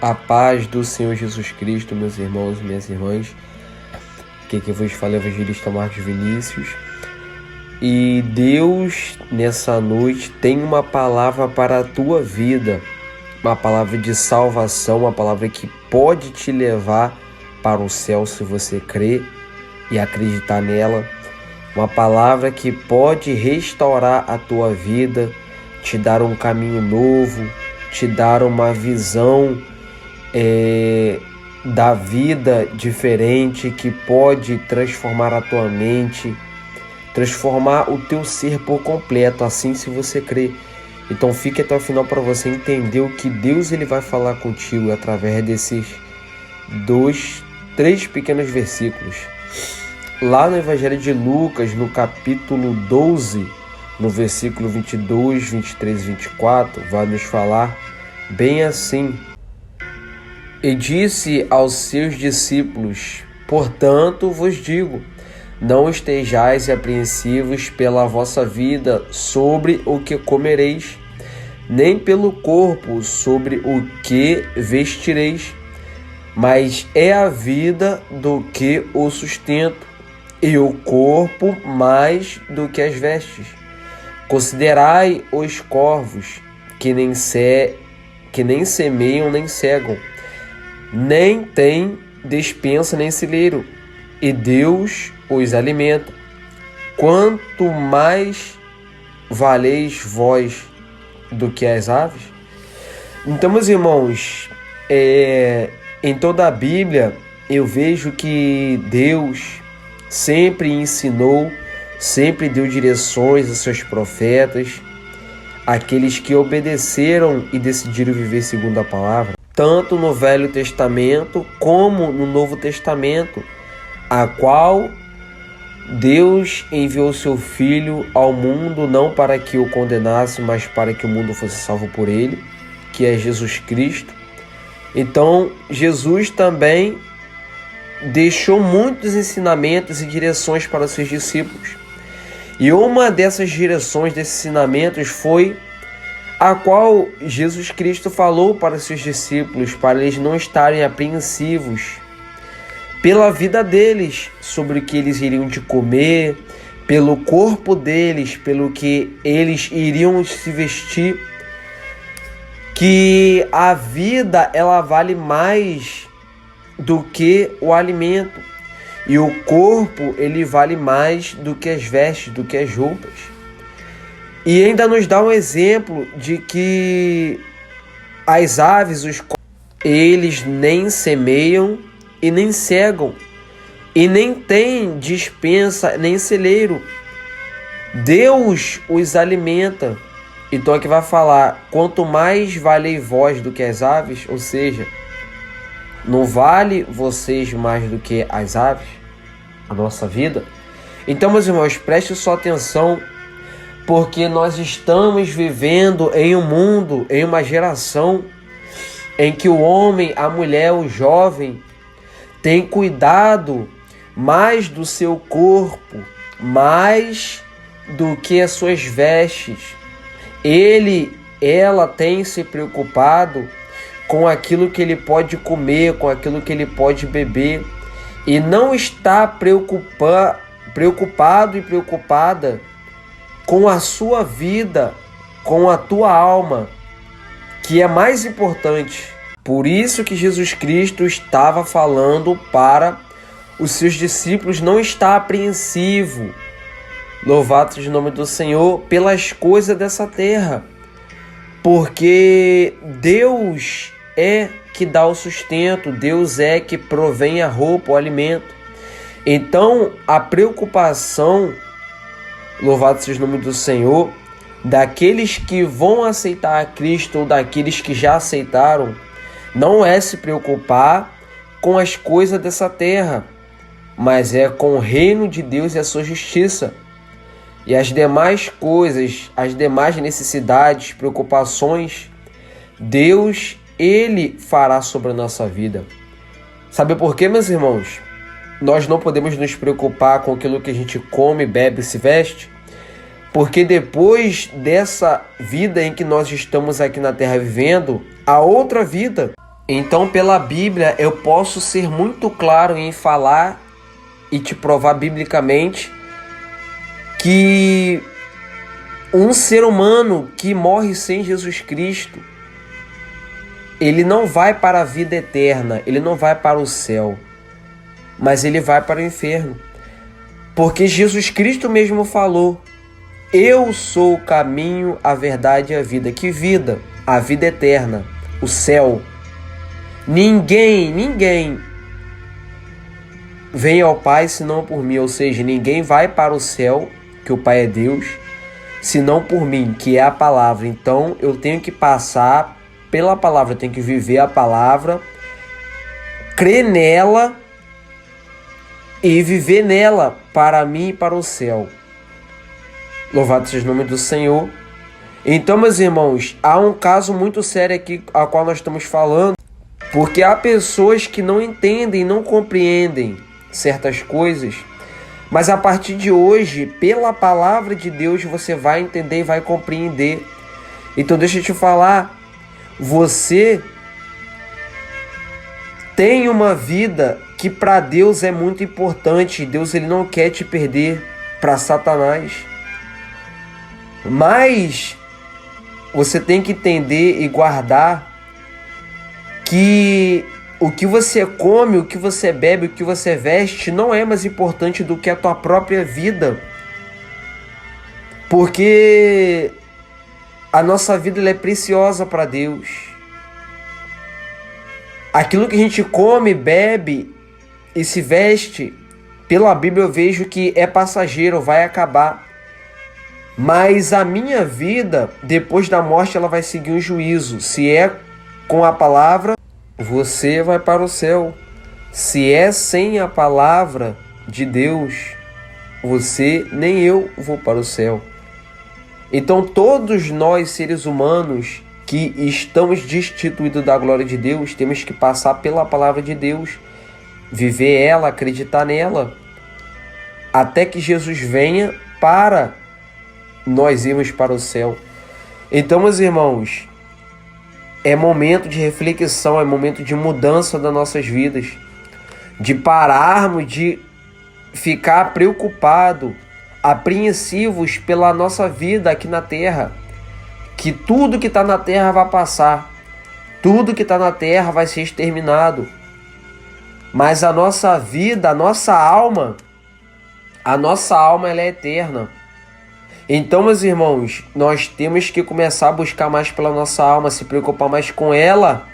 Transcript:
A paz do Senhor Jesus Cristo, meus irmãos e minhas irmãs. Aqui que eu vos falo é o evangelista Marcos Vinícius. E Deus, nessa noite, tem uma palavra para a tua vida. Uma palavra de salvação, uma palavra que pode te levar para o céu se você crer e acreditar nela. Uma palavra que pode restaurar a tua vida, te dar um caminho novo, te dar uma visão da vida diferente, que pode transformar a tua mente, transformar o teu ser por completo, assim se você crer. Então fique até o final para você entender o que Deus ele vai falar contigo através desses 3 pequenos versículos. Lá no Evangelho de Lucas, no capítulo 12, no versículo 22, 23 e 24, vai nos falar bem assim: E disse aos seus discípulos: Portanto vos digo, não estejais apreensivos pela vossa vida sobre o que comereis, nem pelo corpo sobre o que vestireis, mas é a vida do que o sustento, e o corpo mais do que as vestes. Considerai os corvos, que nem semeiam nem cegam, nem têm despensa nem celeiro, e Deus os alimenta. Quanto mais valeis vós do que as aves? Então, meus irmãos, em toda a Bíblia eu vejo que Deus sempre ensinou, sempre deu direções aos seus profetas, aqueles que obedeceram e decidiram viver segundo a palavra, tanto no Velho Testamento como no Novo Testamento, a qual Deus enviou seu Filho ao mundo não para que o condenasse, mas para que o mundo fosse salvo por ele, que é Jesus Cristo. Então, Jesus também deixou muitos ensinamentos e direções para os seus discípulos. E uma dessas direções, desses ensinamentos, foi a qual Jesus Cristo falou para os seus discípulos, para eles não estarem apreensivos pela vida deles, sobre o que eles iriam de comer, pelo corpo deles, pelo que eles iriam se vestir, que a vida ela vale mais do que o alimento, e o corpo ele vale mais do que as vestes, do que as roupas. E ainda nos dá um exemplo de que as aves, eles nem semeiam e nem cegam, e nem têm despensa nem celeiro. Deus os alimenta. Então aqui vai falar: quanto mais valei vós do que as aves, ou seja, não vale vocês mais do que as aves, a nossa vida? Então, meus irmãos, preste só atenção, porque nós estamos vivendo em um mundo, em uma geração em que o homem, a mulher, o jovem tem cuidado mais do seu corpo, mais do que as suas vestes. Ela tem se preocupado com aquilo que ele pode comer, com aquilo que ele pode beber, e não está preocupado e preocupada com a sua vida, com a tua alma, que é mais importante. Por isso que Jesus Cristo estava falando para os seus discípulos não estar apreensivo, louvado seja o nome do Senhor, pelas coisas dessa terra, porque Deus é que dá o sustento, Deus é que provém a roupa, o alimento. Então, a preocupação, louvado seja o nome do Senhor, daqueles que vão aceitar a Cristo ou daqueles que já aceitaram, não é se preocupar com as coisas dessa terra, mas é com o reino de Deus e a sua justiça. E as demais coisas, as demais necessidades, preocupações, Deus, Ele fará sobre a nossa vida. Sabe por quê, meus irmãos? Nós não podemos nos preocupar com aquilo que a gente come, bebe e se veste, porque depois dessa vida em que nós estamos aqui na Terra vivendo, há outra vida. Então, pela Bíblia, eu posso ser muito claro em falar e te provar biblicamente que um ser humano que morre sem Jesus Cristo, ele não vai para a vida eterna, ele não vai para o céu, mas ele vai para o inferno. Porque Jesus Cristo mesmo falou: eu sou o caminho, a verdade e a vida. Que vida? A vida eterna, o céu. Ninguém vem ao Pai senão por mim, ou seja, ninguém vai para o céu, que o Pai é Deus, senão por mim, que é a palavra. Então eu tenho que passar pela palavra, eu tenho que viver a palavra, crer nela e viver nela para mim e para o céu. Louvado seja o nome do Senhor. Então, meus irmãos, há um caso muito sério aqui a qual nós estamos falando, porque há pessoas que não entendem, não compreendem certas coisas, mas a partir de hoje, pela palavra de Deus, você vai entender e vai compreender. Então deixa eu te falar, você tem uma vida que para Deus é muito importante. Deus, ele não quer te perder para Satanás. Mas você tem que entender e guardar que o que você come, o que você bebe, o que você veste não é mais importante do que a tua própria vida. Porque a nossa vida ela é preciosa para Deus. Aquilo que a gente come, bebe e se veste, pela Bíblia eu vejo que é passageiro, vai acabar. Mas a minha vida, depois da morte, ela vai seguir um juízo. Se é com a palavra, você vai para o céu. Se é sem a palavra de Deus, você nem eu vou para o céu. Então todos nós, seres humanos, que estamos destituídos da glória de Deus, temos que passar pela palavra de Deus, viver ela, acreditar nela, até que Jesus venha para nós irmos para o céu. Então, meus irmãos, é momento de reflexão, é momento de mudança das nossas vidas, de pararmos de ficar preocupados, apreensivos pela nossa vida aqui na terra, que tudo que está na terra vai passar, tudo que está na terra vai ser exterminado, mas a nossa vida, a nossa alma ela é eterna. Então, meus irmãos, nós temos que começar a buscar mais pela nossa alma, se preocupar mais com ela,